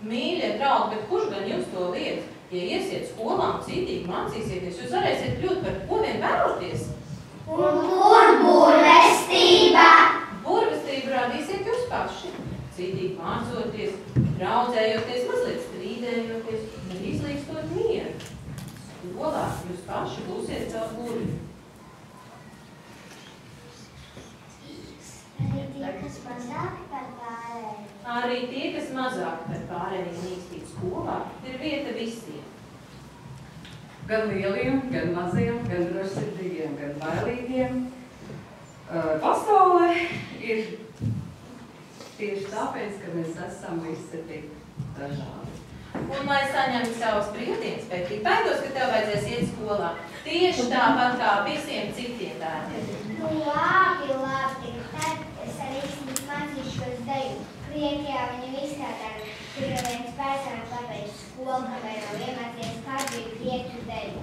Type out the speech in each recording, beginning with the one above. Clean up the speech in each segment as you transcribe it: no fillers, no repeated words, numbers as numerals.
Mīļie draugi, bet kurš gan jūs to liedz? Ja iesiet skolā un cītīgi mācīsieties, jūs varēsiet kļūt par ko vien vēloties. Un kur burvestība? Burvestību rādīsiet jūs paši. Cītīgi mācoties, draudzējoties, mazliet strīdējoties un izlīkstot mieru. Skolā jūs paši būsiet savu burvi. Arī tie, kas mazāk par pārējiem. Arī tie, kas mazāk par pārējiem mīkstīt skolā, ir vieta visiem. Gan lieliem, gan maziem, gan drošsirdīgiem, gan bailīgiem. Pasaule ir tieši tāpēc, ka mēs esam visi tik dažādi. Un, lai saņemtu savus brīvdienas, bet tik baidos, ka tev vajadzēs iet skolā. Tieši tāpat kā visiem citiem bērniem. Labi, labi. Tad es arī mācīšos deju. Kriekijā viņam izstrādāja, tur jau viens bērns pabeidz skolu, kamēr nav iemācījies, kā bija krieķu deju.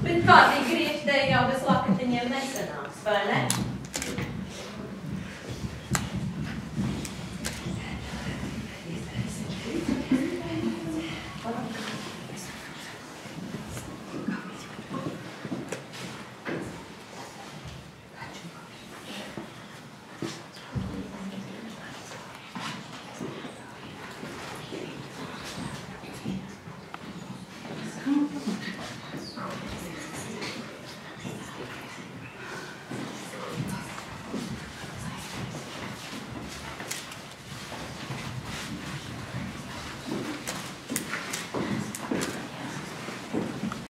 Bet kā tik